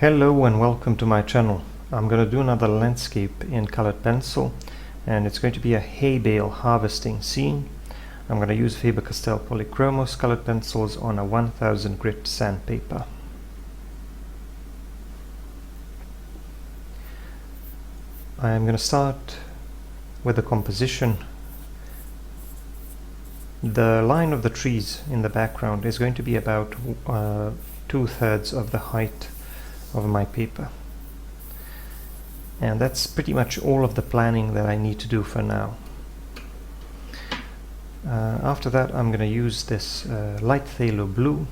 Hello and welcome to my channel. I'm going to do another landscape in colored pencil, and it's going to be a hay bale harvesting scene. I'm going to use Faber-Castell Polychromos colored pencils on a 1000 grit sandpaper. I'm going to start with the composition. The line of the trees in the background is going to be about 2/3 of the height of my paper, and that's pretty much all of the planning that I need to do for now. After that, I'm going to use this light phthalo blue,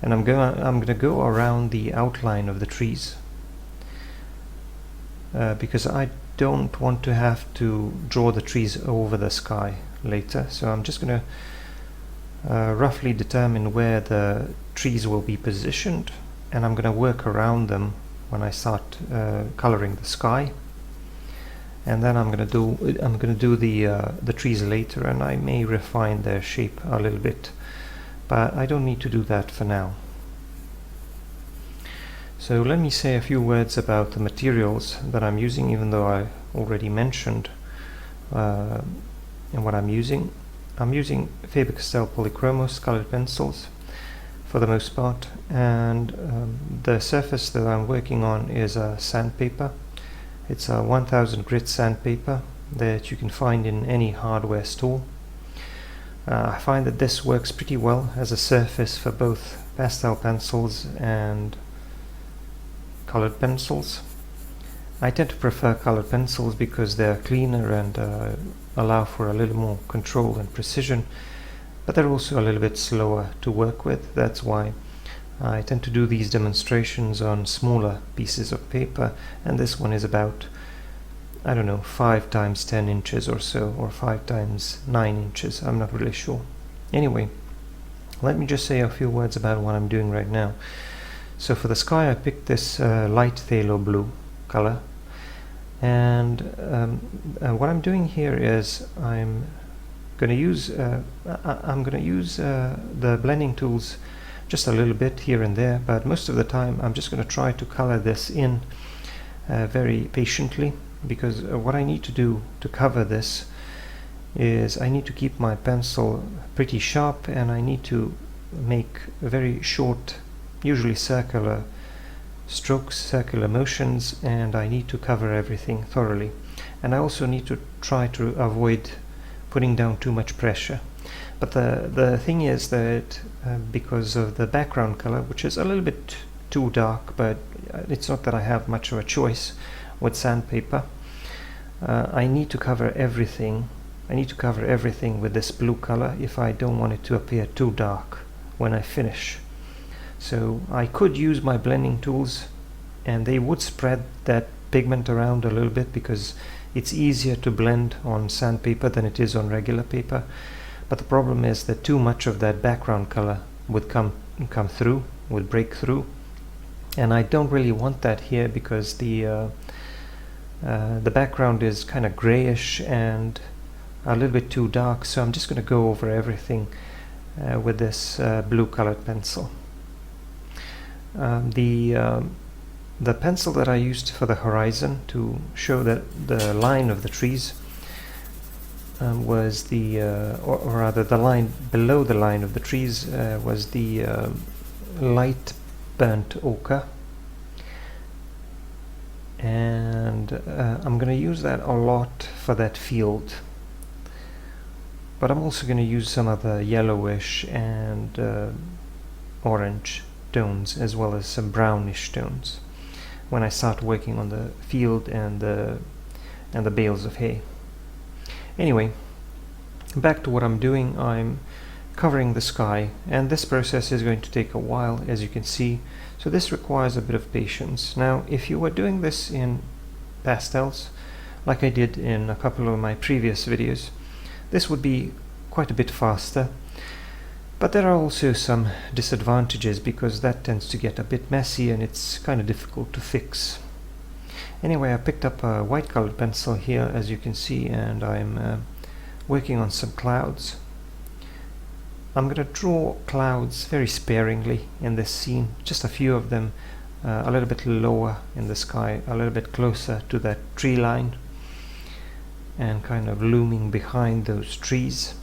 and I'm going to go around the outline of the trees because I don't want to have to draw the trees over the sky later. So I'm just going to roughly determine where the trees will be positioned, and I'm going to work around them when I start coloring the sky. And then I'm going to do the trees later, and I may refine their shape a little bit, but I don't need to do that for now. So let me say a few words about the materials that I'm using, even though I already mentioned what I'm using. I'm using Faber-Castell Polychromos colored pencils for the most part, and the surface that I'm working on is a sandpaper. It's a 1000 grit sandpaper that you can find in any hardware store. I find that this works pretty well as a surface for both pastel pencils and colored pencils. I tend to prefer colored pencils because they're cleaner and allow for a little more control and precision, but they're also a little bit slower to work with. That's why I tend to do these demonstrations on smaller pieces of paper, and this one is about, I don't know, 5 × 10 inches or so, or 5 × 9 inches. I'm not really sure. Anyway, let me just say a few words about what I'm doing right now. So for the sky, I picked this light phthalo blue color, and what I'm doing here is I'm going to use the blending tools just a little bit here and there, but most of the time I'm just going to try to color this in very patiently, because what I need to do to cover this is I need to keep my pencil pretty sharp, and I need to make very short, usually circular strokes, circular motions, and I need to cover everything thoroughly. And I also need to try to avoid putting down too much pressure. But the thing is that because of the background color, which is a little bit too dark, but it's not that I have much of a choice with sandpaper, I need to cover everything. I need to cover everything with this blue color if I don't want it to appear too dark when I finish. So I could use my blending tools, and they would spread that pigment around a little bit, because it's easier to blend on sandpaper than it is on regular paper. But the problem is that too much of that background color would come through, would break through, and I don't really want that here, because the background is kind of grayish and a little bit too dark. So I'm just going to go over everything with this blue colored pencil. The pencil that I used for the horizon to show that the line of the trees was or rather the line below the line of the trees was the light burnt ochre, and I'm going to use that a lot for that field, but I'm also going to use some other yellowish and orange tones, as well as some brownish tones, when I start working on the field and the bales of hay. Anyway, back to what I'm doing. I'm covering the sky, and this process is going to take a while, as you can see, so this requires a bit of patience. Now, if you were doing this in pastels, like I did in a couple of my previous videos, this would be quite a bit faster. But there are also some disadvantages, because that tends to get a bit messy and it's kind of difficult to fix. Anyway, I picked up a white colored pencil here, as you can see, and I'm working on some clouds. I'm going to draw clouds very sparingly in this scene, just a few of them, a little bit lower in the sky, a little bit closer to that tree line, and kind of looming behind those trees.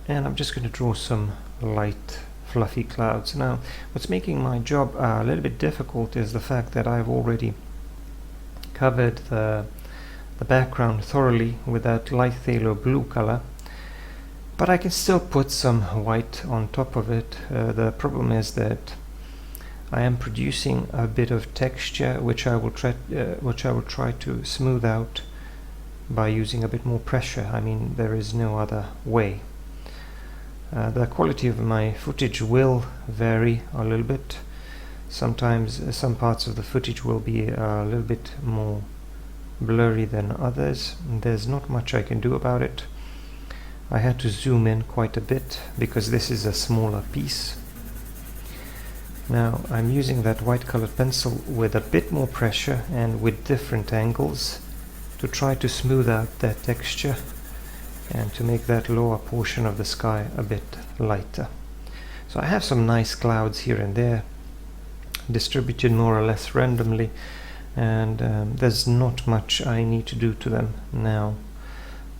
And I'm just going to draw some light fluffy clouds. Now what's making my job a little bit difficult is the fact that I've already covered the background thoroughly with that light phthalo blue color, but I can still put some white on top of it. The problem is that I am producing a bit of texture which I will try to smooth out by using a bit more pressure. I mean, there is no other way. The quality of my footage will vary a little bit. Sometimes some parts of the footage will be a little bit more blurry than others. There's not much I can do about it. I had to zoom in quite a bit because this is a smaller piece. Now I'm using that white colored pencil with a bit more pressure and with different angles to try to smooth out that texture and to make that lower portion of the sky a bit lighter. So I have some nice clouds here and there, distributed more or less randomly, and there's not much I need to do to them now.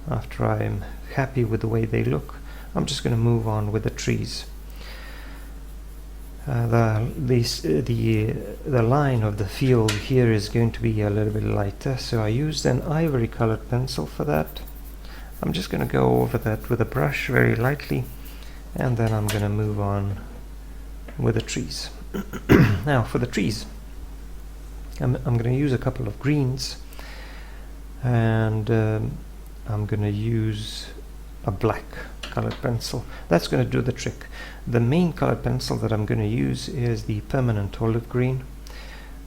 After I'm happy with the way they look, I'm just going to move on with the trees. The line of the field here is going to be a little bit lighter, so I used an ivory colored pencil for that. I'm just going to go over that with a brush very lightly, and then I'm going to move on with the trees. Now for the trees, I'm going to use a couple of greens, and I'm going to use a black colored pencil. That's going to do the trick. The main colored pencil that I'm going to use is the permanent olive green.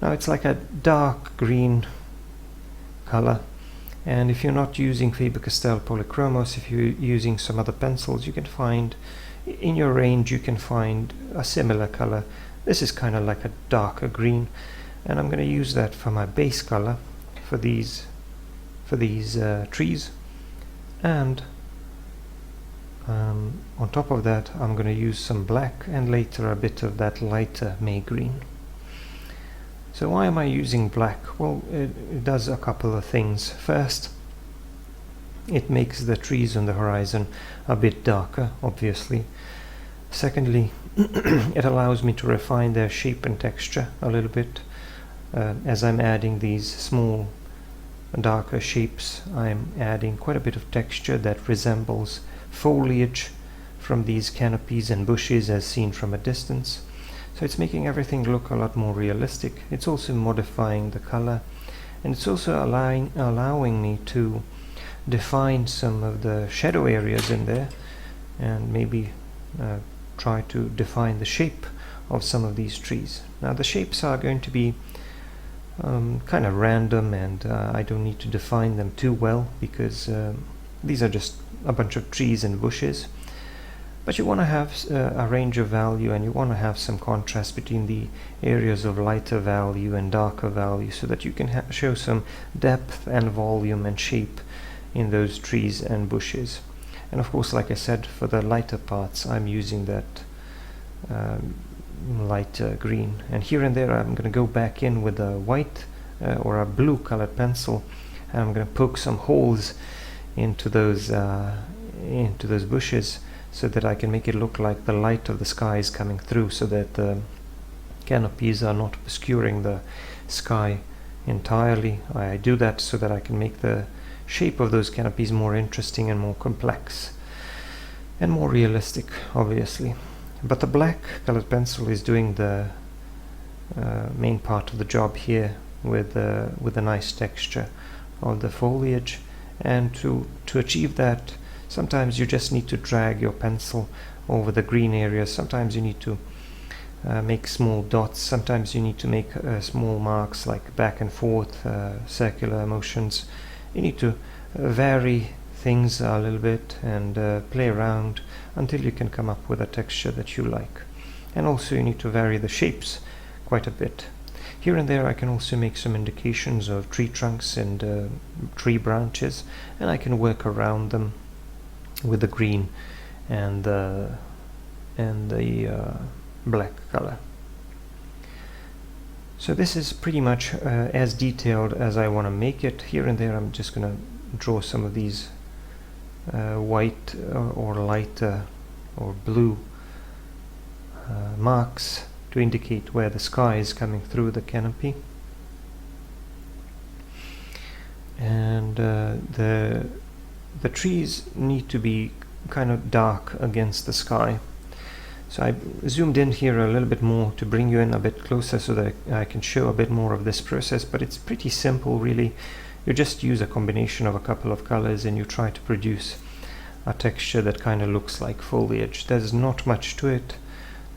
Now it's like a dark green color, and if you're not using Faber-Castell Polychromos, if you're using some other pencils, you can find in your range, you can find a similar color. This is kind of like a darker green, and I'm going to use that for my base color for these trees. And on top of that, I'm going to use some black and later a bit of that lighter May green. So why am I using black? Well, it does a couple of things. First, it makes the trees on the horizon a bit darker, obviously. Secondly, it allows me to refine their shape and texture a little bit. As I'm adding these small darker shapes, I'm adding quite a bit of texture that resembles foliage from these canopies and bushes as seen from a distance. So it's making everything look a lot more realistic. It's also modifying the color, and it's also allowing me to define some of the shadow areas in there, and maybe try to define the shape of some of these trees. Now the shapes are going to be kind of random, and I don't need to define them too well because these are just a bunch of trees and bushes. But you want to have a range of value, and you want to have some contrast between the areas of lighter value and darker value, so that you can show some depth and volume and shape in those trees and bushes. And of course, like I said, for the lighter parts I'm using that lighter green, and here and there I'm going to go back in with a white or a blue colored pencil, and I'm going to poke some holes into those bushes, so that I can make it look like the light of the sky is coming through, so that the canopies are not obscuring the sky entirely. I do that so that I can make the shape of those canopies more interesting and more complex and more realistic, obviously. But the black colored pencil is doing the main part of the job here with a nice texture of the foliage. And to achieve that, sometimes you just need to drag your pencil over the green areas. Sometimes you need to make small dots. Sometimes you need to make small marks like back and forth, circular motions. You need to vary things a little bit and play around until you can come up with a texture that you like. And also you need to vary the shapes quite a bit. Here and there I can also make some indications of tree trunks and tree branches, and I can work around them with the green and the black color. So this is pretty much as detailed as I want to make it. Here and there I'm just going to draw some of these white or lighter or blue marks to indicate where the sky is coming through the canopy. And the trees need to be kind of dark against the sky. So I zoomed in here a little bit more to bring you in a bit closer so that I can show a bit more of this process, but it's pretty simple really. You just use a combination of a couple of colors and you try to produce a texture that kind of looks like foliage. There's not much to it,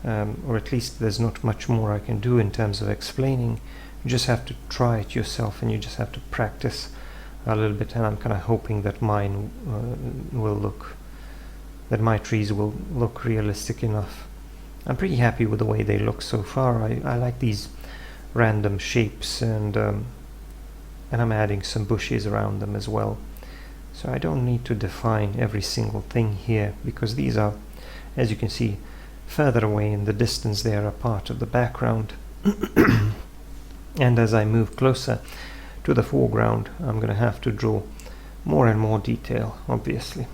or at least there's not much more I can do in terms of explaining. You just have to try it yourself and you just have to practice a little bit, and I'm kind of hoping that my trees will look realistic enough. I'm pretty happy with the way they look so far. I like these random shapes, and I'm adding some bushes around them as well. So I don't need to define every single thing here, because these are, as you can see, further away in the distance. They are a part of the background. And as I move closer to the foreground, I'm going to have to draw more and more detail, obviously.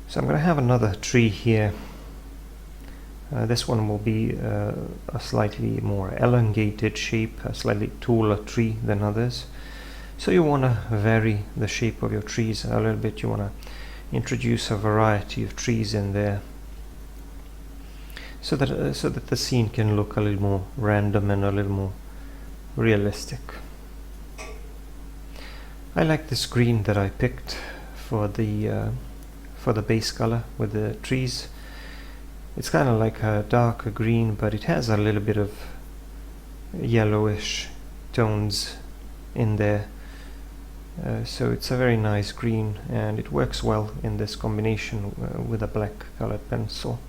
So I'm going to have another tree here. This one will be a slightly more elongated shape, a slightly taller tree than others. So you want to vary the shape of your trees a little bit. You want to introduce a variety of trees in there, so that the scene can look a little more random and a little more realistic. I like this green that I picked for the base color with the trees. It's kind of like a darker green, but it has a little bit of yellowish tones in there. So it's a very nice green, and it works well in this combination with a black colored pencil.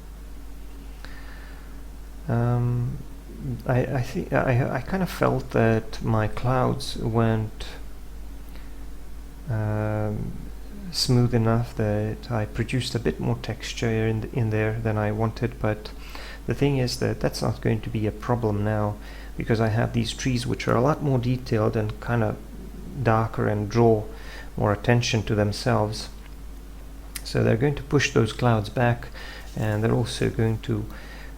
I kind of felt that my clouds weren't smooth enough, that I produced a bit more texture in there than I wanted, but the thing is that that's not going to be a problem now, because I have these trees which are a lot more detailed and kind of darker and draw more attention to themselves. So they're going to push those clouds back, and they're also going to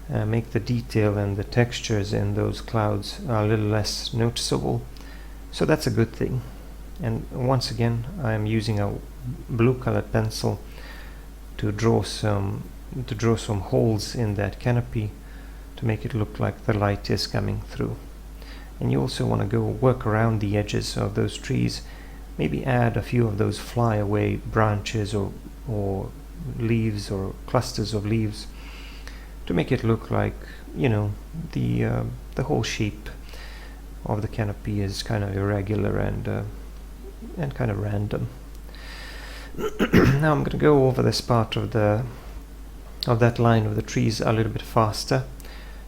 make the detail and the textures in those clouds a little less noticeable. So that's a good thing. And once again, I'm using a blue colored pencil to draw some holes in that canopy to make it look like the light is coming through. And you also want to go work around the edges of those trees, maybe add a few of those flyaway branches or leaves or clusters of leaves to make it look like, you know, the whole shape of the canopy is kind of irregular and kind of random. Now I'm going to go over this part of that line of the trees a little bit faster.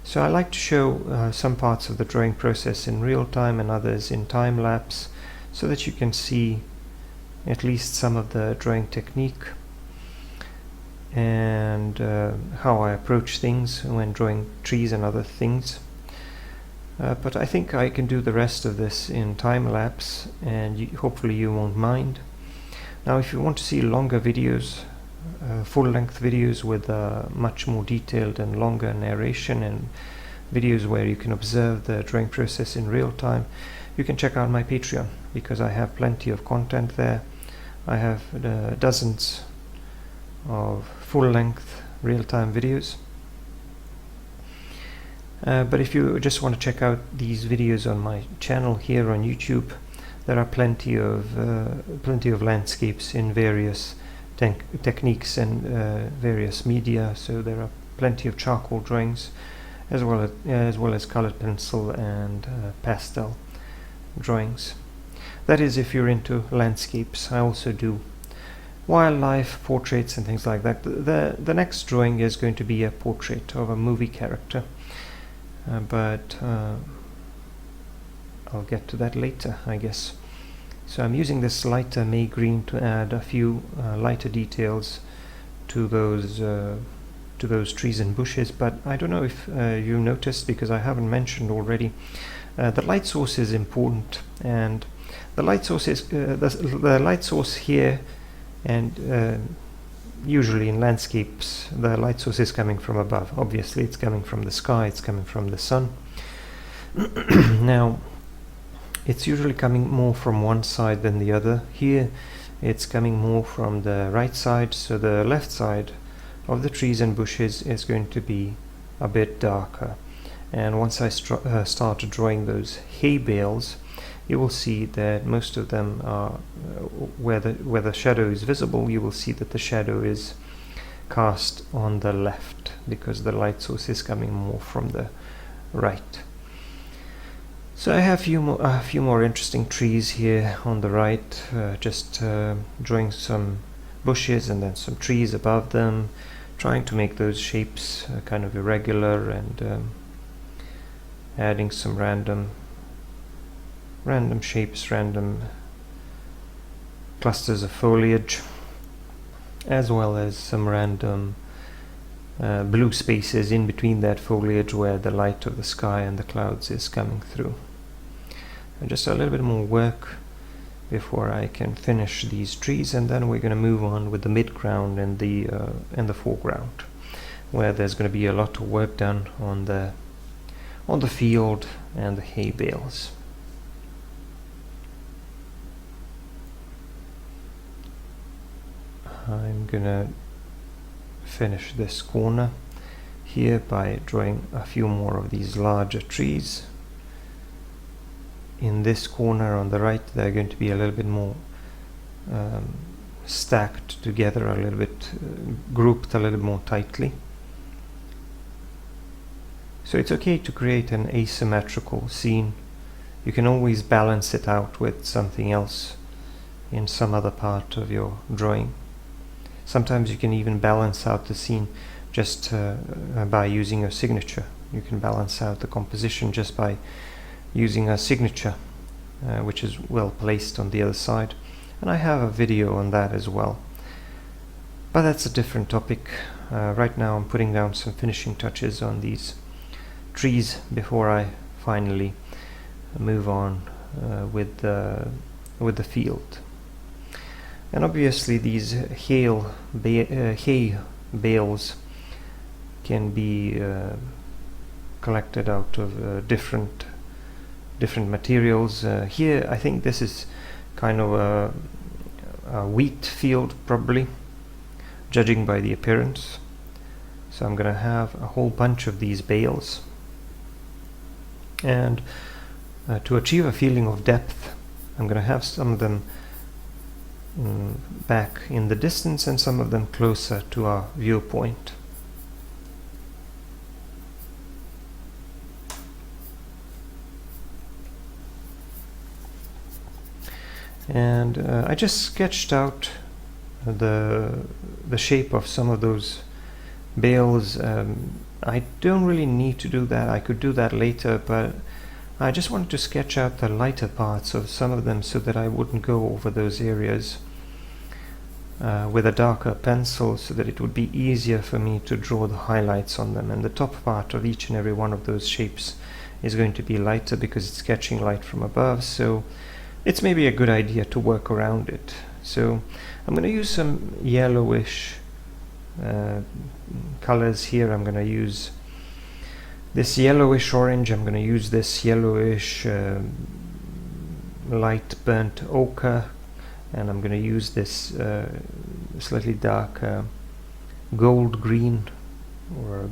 So I like to show some parts of the drawing process in real time and others in time lapse, so that you can see at least some of the drawing technique and how I approach things when drawing trees and other things. But I think I can do the rest of this in time lapse, and hopefully you won't mind. Now if you want to see longer videos, full-length videos with much more detailed and longer narration, and videos where you can observe the drawing process in real time, you can check out my Patreon, because I have plenty of content there. I have dozens of full-length real-time videos. But if you just want to check out these videos on my channel here on YouTube, there are plenty of landscapes in various techniques and various media. So there are plenty of charcoal drawings, as well as colored pencil and pastel drawings. That is, if you're into landscapes. I also do wildlife, portraits, and things like that. The next drawing is going to be a portrait of a movie character, but I'll get to that later, I guess. So I'm using this lighter May green to add a few lighter details to those to those trees and bushes. But I don't know if you noticed, because I haven't mentioned already, the light source is important, and the light source is the light source here, and usually in landscapes the light source is coming from above. Obviously it's coming from the sky, it's coming from the sun. Now it's usually coming more from one side than the other. Here it's coming more from the right side, so the left side of the trees and bushes is going to be a bit darker. And once I start drawing those hay bales, you will see that most of them are where the shadow is visible. You will see that the shadow is cast on the left, because the light source is coming more from the right. So I have a few more interesting trees here on the right, just drawing some bushes and then some trees above them, trying to make those shapes kind of irregular, and adding some random shapes, random clusters of foliage, as well as some random blue spaces in between that foliage where the light of the sky and the clouds is coming through. And just a little bit more work before I can finish these trees, and then we're going to move on with the midground and the foreground, where there's going to be a lot of work done on the field and the hay bales. I'm gonna finish this corner here by drawing a few more of these larger trees. In this corner on the right, they're going to be a little bit more stacked together, a little bit grouped a little more tightly. So it's okay to create an asymmetrical scene. You can always balance it out with something else in some other part of your drawing. Sometimes you can even balance out the scene just by using your signature. You can balance out the composition just by using a signature, which is well placed on the other side. And I have a video on that as well. But that's a different topic. Right now I'm putting down some finishing touches on these trees before I finally move on with the field. And obviously these hay bales can be collected out of different materials. Here I think this is kind of a wheat field, probably, judging by the appearance. So I'm going to have a whole bunch of these bales, and to achieve a feeling of depth, I'm going to have some of them back in the distance and some of them closer to our viewpoint. And I just sketched out the shape of some of those bales. I don't really need to do that. I could do that later, but I just wanted to sketch out the lighter parts of some of them so that I wouldn't go over those areas with a darker pencil, so that it would be easier for me to draw the highlights on them. And the top part of each and every one of those shapes is going to be lighter because it's catching light from above, so it's maybe a good idea to work around it. So I'm going to use some yellowish colors here. I'm going to use this yellowish orange, I'm going to use this yellowish light burnt ochre, and I'm going to use this slightly dark gold green, or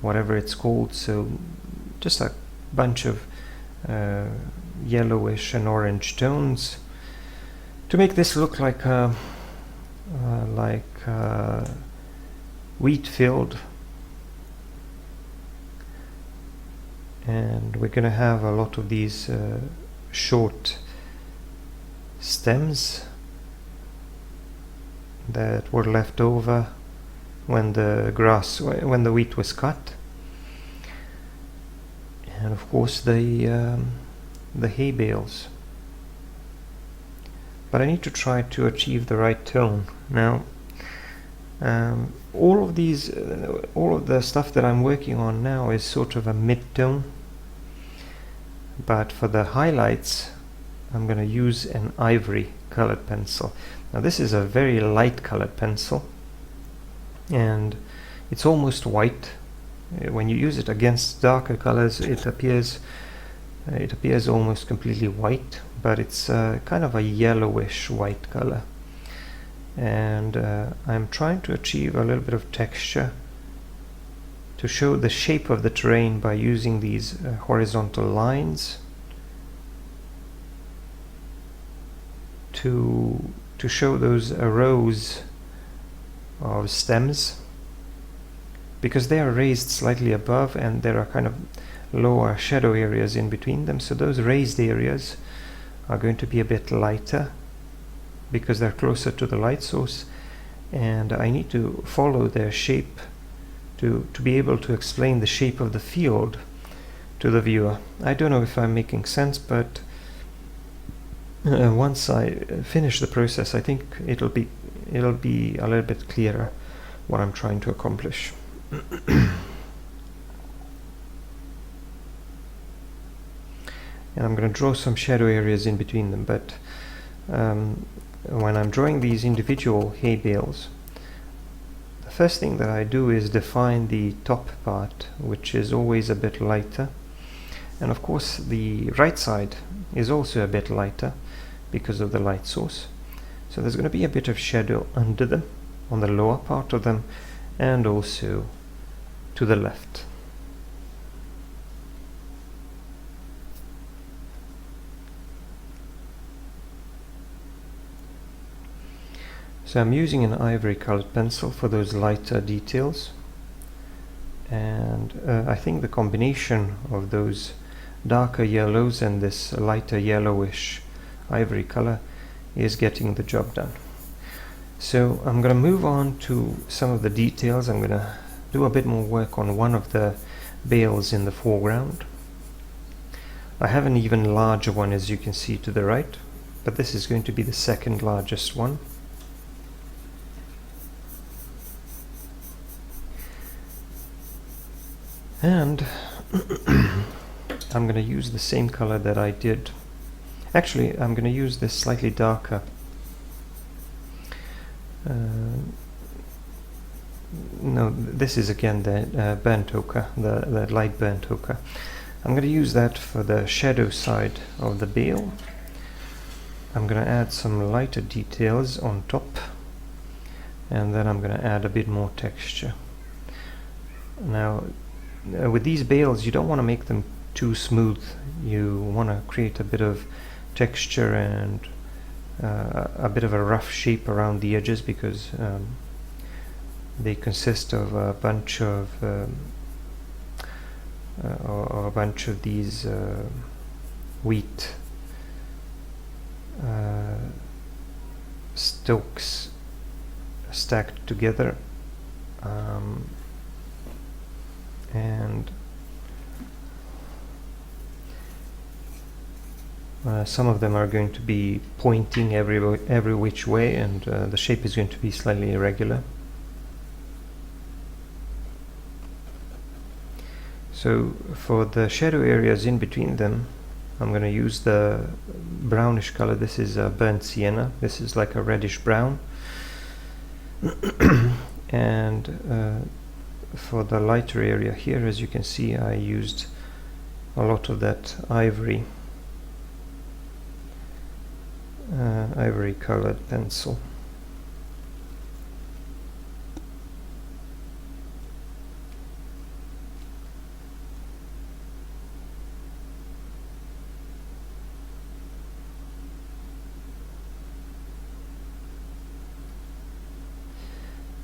whatever it's called. So just a bunch of yellowish and orange tones to make this look like a wheat field. And we're going to have a lot of these short stems that were left over when the wheat was cut, and of course the hay bales. But I need to try to achieve the right tone. Now All of these, all of the stuff that I'm working on now is sort of a mid-tone, but for the highlights I'm going to use an ivory colored pencil. Now this is a very light colored pencil and it's almost white. When you use it against darker colors it appears almost completely white, but it's kind of a yellowish white color. And I'm trying to achieve a little bit of texture to show the shape of the terrain by using these horizontal lines to show those rows of stems, because they are raised slightly above and there are kind of lower shadow areas in between them, so those raised areas are going to be a bit lighter because they're closer to the light source, and I need to follow their shape to be able to explain the shape of the field to the viewer. I don't know if I'm making sense, but once I finish the process I think it'll be a little bit clearer what I'm trying to accomplish. And I'm going to draw some shadow areas in between them, but when I'm drawing these individual hay bales, the first thing that I do is define the top part, which is always a bit lighter, and of course the right side is also a bit lighter because of the light source, so there's going to be a bit of shadow under them, on the lower part of them, and also to the left. So I'm using an ivory colored pencil for those lighter details, and I think the combination of those darker yellows and this lighter yellowish ivory color is getting the job done. So I'm going to move on to some of the details. I'm going to do a bit more work on one of the bales in the foreground. I have an even larger one, as you can see to the right, but this is going to be the second largest one. And I'm going to use the same color that I did. Actually, I'm going to use this slightly darker no, this is again the burnt ochre, the light burnt ochre. I'm going to use that for the shadow side of the bale. I'm going to add some lighter details on top, and then I'm going to add a bit more texture. Now with these bales you don't want to make them too smooth. You want to create a bit of texture and a bit of a rough shape around the edges, because they consist of a bunch of these wheat stalks stacked together, and some of them are going to be pointing every which way, and the shape is going to be slightly irregular. So for the shadow areas in between them, I'm going to use the brownish color. This is burnt sienna. This is like a reddish brown. And for the lighter area here, as you can see, I used a lot of that ivory colored pencil.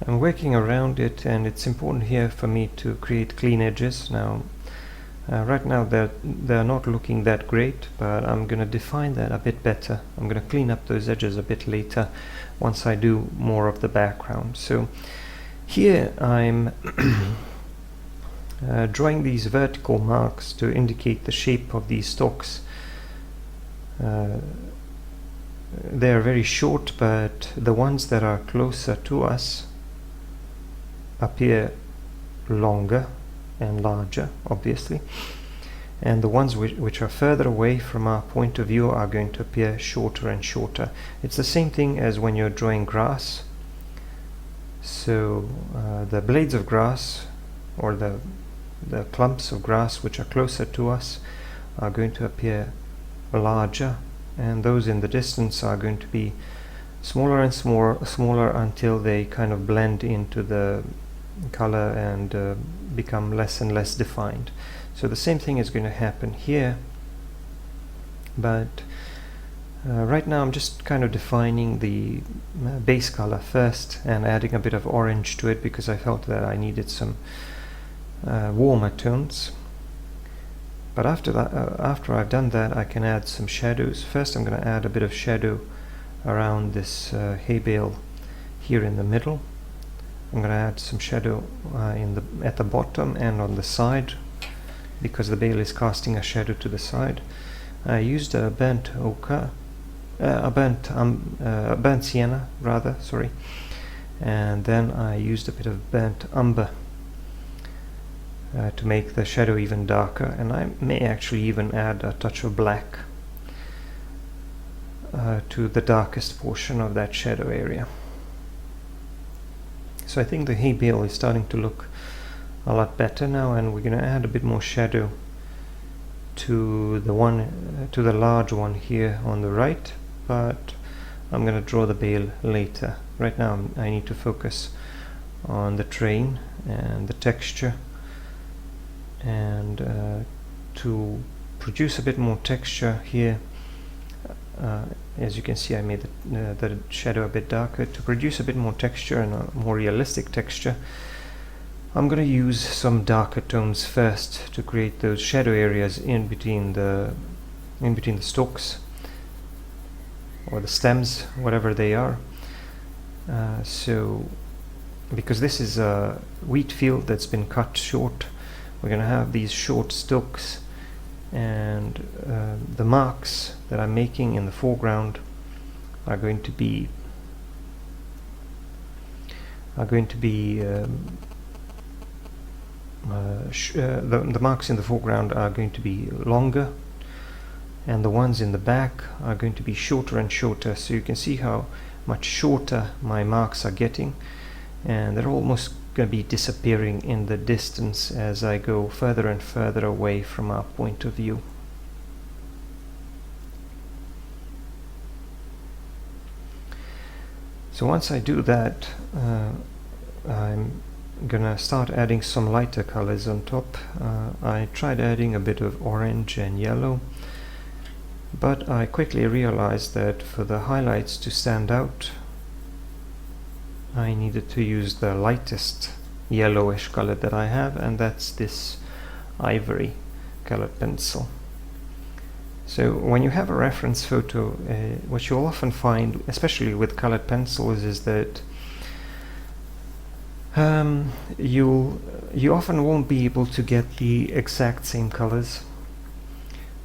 I'm working around it, and it's important here for me to create clean edges. Now right now they're not looking that great, but I'm going to define that a bit better. I'm going to clean up those edges a bit later once I do more of the background. So here I'm drawing these vertical marks to indicate the shape of these stalks. They are very short, but the ones that are closer to us appear longer and larger, obviously, and the ones which are further away from our point of view are going to appear shorter and shorter. It's the same thing as when you're drawing grass. So the blades of grass, or the clumps of grass which are closer to us, are going to appear larger, and those in the distance are going to be smaller and smaller until they kind of blend into the color and become less and less defined. So the same thing is going to happen here, but right now I'm just kind of defining the base color first and adding a bit of orange to it, because I felt that I needed some warmer tones. But after that, after I've done that, I can add some shadows. First I'm going to add a bit of shadow around this hay bale here in the middle. I'm going to add some shadow at the bottom and on the side, because the bale is casting a shadow to the side. I used a burnt ochre, burnt sienna rather, sorry, and then I used a bit of burnt umber to make the shadow even darker, and I may actually even add a touch of black to the darkest portion of that shadow area. So I think the hay bale is starting to look a lot better now, and we're going to add a bit more shadow to the large one here on the right, but I'm going to draw the bale later. Right now I need to focus on the train and the texture, and to produce a bit more texture here, as you can see I made the shadow a bit darker. To produce a bit more texture and a more realistic texture, I'm going to use some darker tones first to create those shadow areas in between the stalks or the stems, whatever they are. So because this is a wheat field that's been cut short, we're going to have these short stalks, and the marks that I'm making in the foreground are going to be the marks in the foreground are going to be longer, and the ones in the back are going to be shorter and shorter. So you can see how much shorter my marks are getting, and they're almost going to be disappearing in the distance as I go further and further away from our point of view. So once I do that, I'm gonna start adding some lighter colors on top. I tried adding a bit of orange and yellow, but I quickly realized that for the highlights to stand out, I needed to use the lightest yellowish color that I have, and that's this ivory colored pencil. So when you have a reference photo, what you'll often find, especially with colored pencils, is that you often won't be able to get the exact same colors,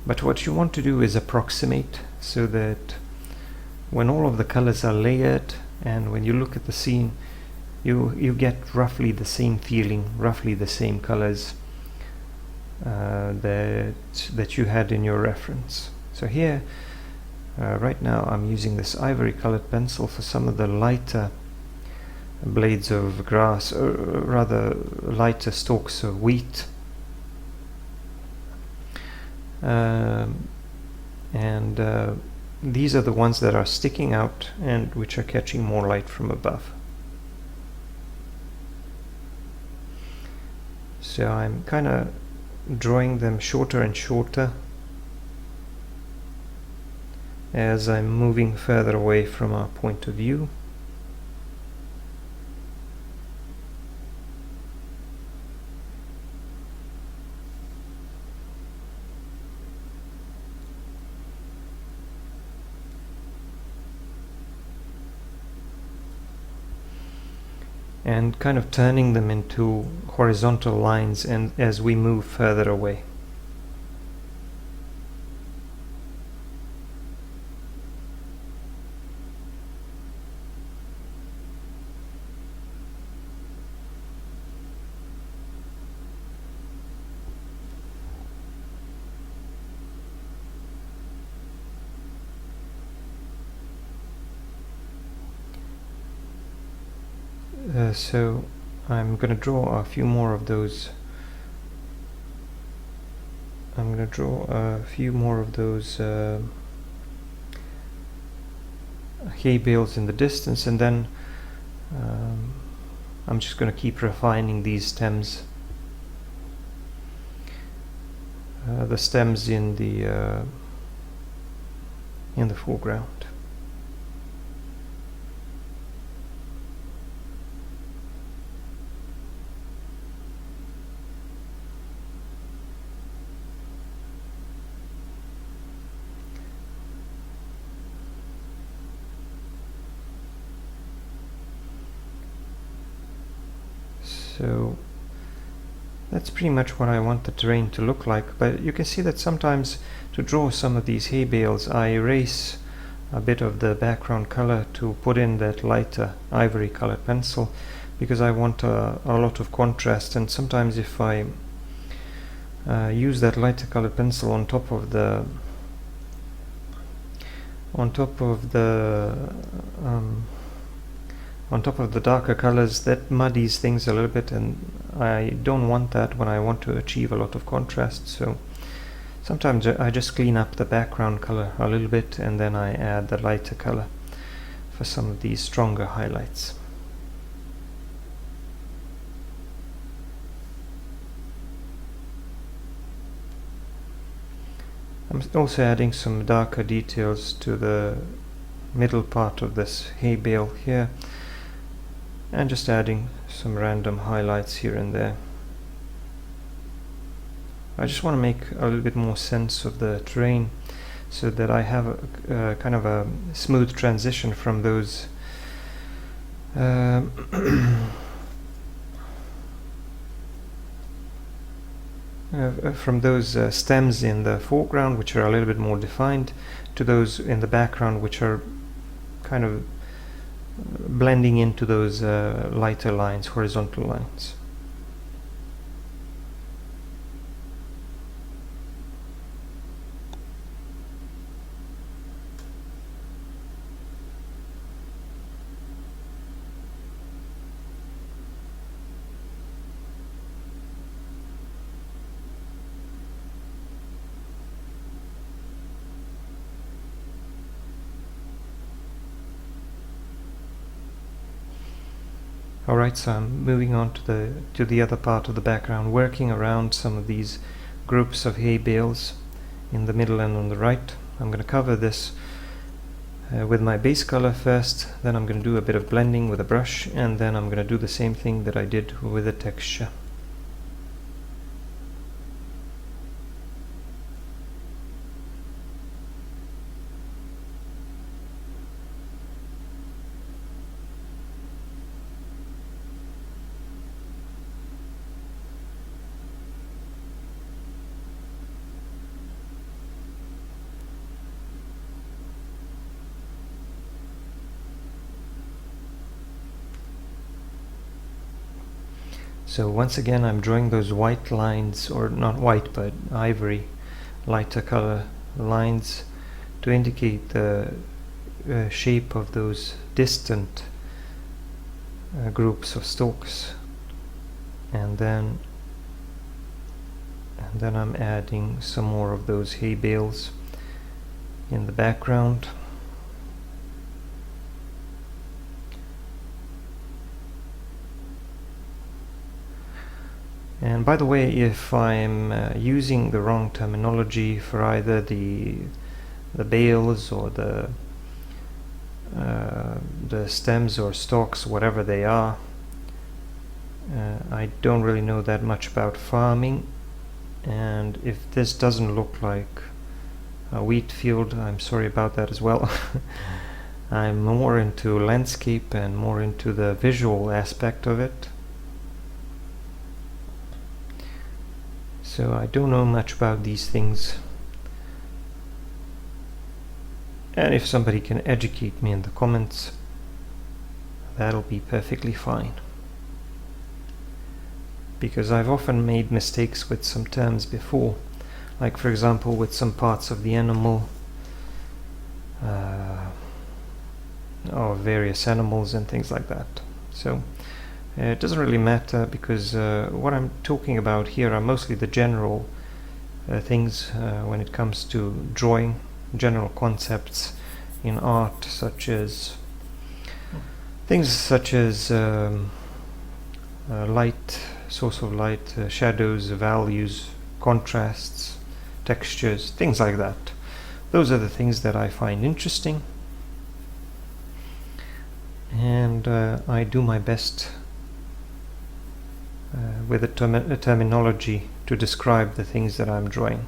but what you want to do is approximate, so that when all of the colors are layered and when you look at the scene, you get roughly the same feeling, roughly the same colors that you had in your reference. So here right now I'm using this ivory colored pencil for some of the lighter blades of grass, or rather lighter stalks of wheat, and these are the ones that are sticking out and which are catching more light from above. So I'm kind of drawing them shorter and shorter as I'm moving further away from our point of view. And kind of turning them into horizontal lines, and as we move further away. So I'm going to draw a few more of those. I'm going to draw a few more of those hay bales in the distance, and then I'm just going to keep refining these stems. The stems in the foreground. So that's pretty much what I want the terrain to look like, but you can see that sometimes to draw some of these hay bales I erase a bit of the background color to put in that lighter ivory colored pencil, because I want a lot of contrast, and sometimes if I use that lighter colored pencil on top of the darker colors, that muddies things a little bit, and I don't want that when I want to achieve a lot of contrast. So sometimes I just clean up the background color a little bit, and then I add the lighter color for some of these stronger highlights. I'm also adding some darker details to the middle part of this hay bale here, and just adding some random highlights here and there. I just want to make a little bit more sense of the terrain, so that I have a kind of a smooth transition from those stems in the foreground, which are a little bit more defined, to those in the background, which are kind of blending into those lighter lines, horizontal lines. Alright, so I'm moving on to the other part of the background, working around some of these groups of hay bales in the middle and on the right. I'm going to cover this with my base color first, then I'm going to do a bit of blending with a brush, and then I'm going to do the same thing that I did with the texture. So once again I'm drawing those white lines, or not white but ivory lighter color lines, to indicate the shape of those distant groups of stalks, and then I'm adding some more of those hay bales in the background. And by the way, if I'm using the wrong terminology for either the bales or the stems or stalks, whatever they are, I don't really know that much about farming, and if this doesn't look like a wheat field, I'm sorry about that as well. I'm more into landscape and more into the visual aspect of it. So I don't know much about these things, and if somebody can educate me in the comments, that'll be perfectly fine, because I've often made mistakes with some terms before, like for example with some parts of the animal, or various animals and things like that. So It doesn't really matter because what I'm talking about here are mostly the general things when it comes to drawing, general concepts in art, such as things such as light, source of light, shadows, values, contrasts, textures, things like that. Those are the things that I find interesting, and I do my best with the terminology to describe the things that I'm drawing.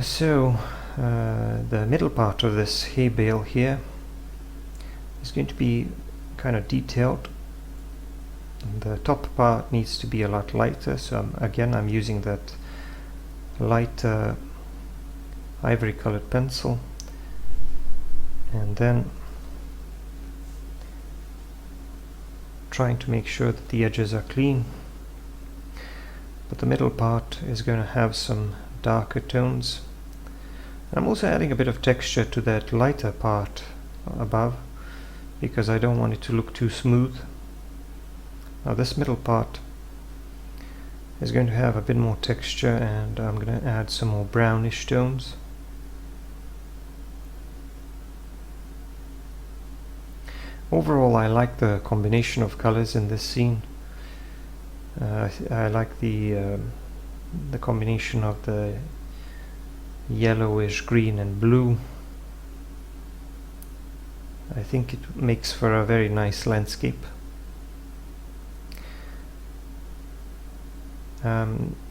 So the middle part of this hay bale here is going to be kind of detailed. The top part needs to be a lot lighter, so I'm using that lighter ivory colored pencil, and then trying to make sure that the edges are clean. But the middle part is going to have some darker tones. I'm also adding a bit of texture to that lighter part above because I don't want it to look too smooth. Now this middle part is going to have a bit more texture, and I'm going to add some more brownish tones. Overall, I like the combination of colors in this scene. I like the combination of the yellowish green and blue. I think it makes for a very nice landscape.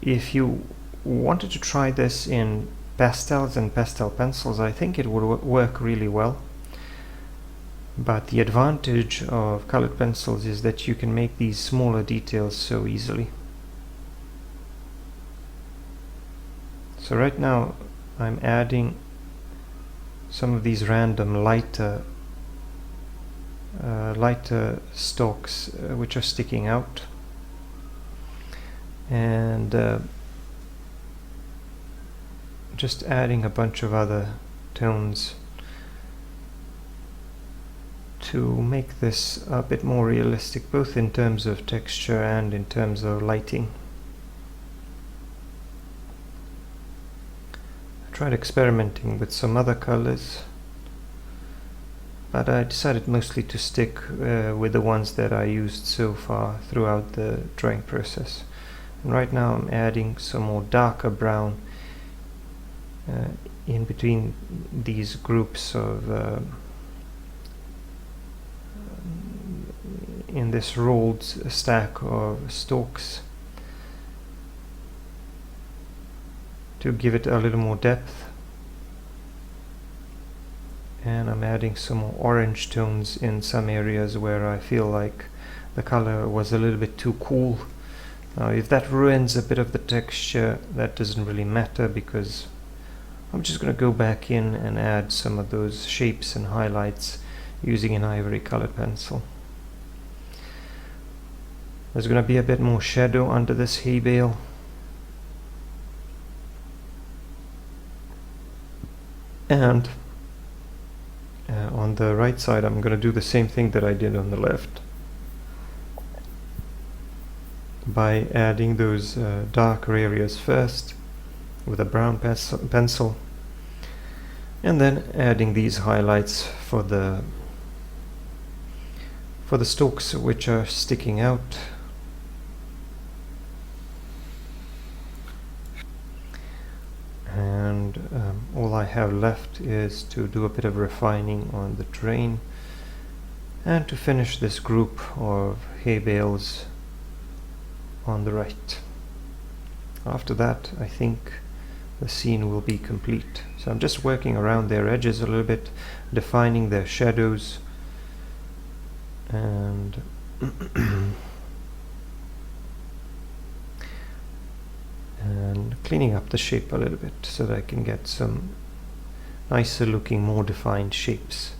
If you wanted to try this in pastels and pastel pencils, I think it would work really well. But the advantage of colored pencils is that you can make these smaller details so easily. So right now I'm adding some of these random lighter stalks which are sticking out, and just adding a bunch of other tones to make this a bit more realistic, both in terms of texture and in terms of lighting. I tried experimenting with some other colors, but I decided mostly to stick with the ones that I used so far throughout the drawing process. And right now I'm adding some more darker brown in between these groups of in this rolled stack of stalks to give it a little more depth. And I'm adding some more orange tones in some areas where I feel like the color was a little bit too cool. Now if that ruins a bit of the texture, that doesn't really matter, because I'm just going to go back in and add some of those shapes and highlights using an ivory colored pencil. There's going to be a bit more shadow under this hay bale. And on the right side I'm going to do the same thing that I did on the left, by adding those darker areas first with a brown pencil, and then adding these highlights for the stalks which are sticking out. And all I have left is to do a bit of refining on the terrain and to finish this group of hay bales on the right. After that, I think the scene will be complete. So I'm just working around their edges a little bit, defining their shadows, and and cleaning up the shape a little bit so that I can get some nicer looking, more defined shapes.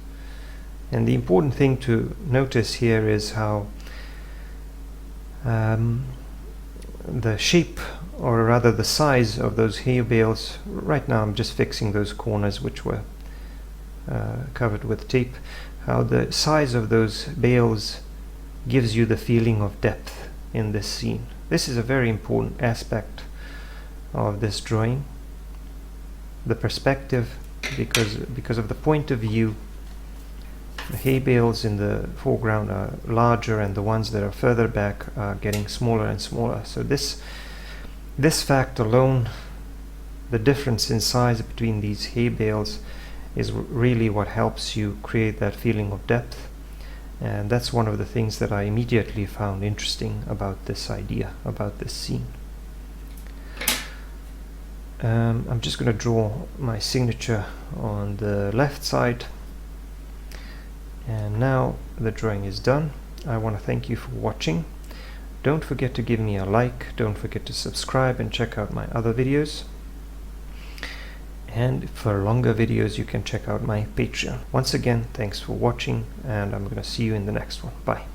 And the important thing to notice here is how the shape, or rather the size of those hay bales, right now I'm just fixing those corners which were covered with tape, how the size of those bales gives you the feeling of depth in this scene. This is a very important aspect of this drawing, the perspective, because of the point of view. The hay bales in the foreground are larger, and the ones that are further back are getting smaller and smaller. So this fact alone, the difference in size between these hay bales, is really what helps you create that feeling of depth. And that's one of the things that I immediately found interesting about this idea, about this scene. I'm just going to draw my signature on the left side. And now the drawing is done. I want to thank you for watching. Don't forget to give me a like, don't forget to subscribe and check out my other videos. And for longer videos you can check out my Patreon. Once again, thanks for watching, and I'm going to see you in the next one. Bye.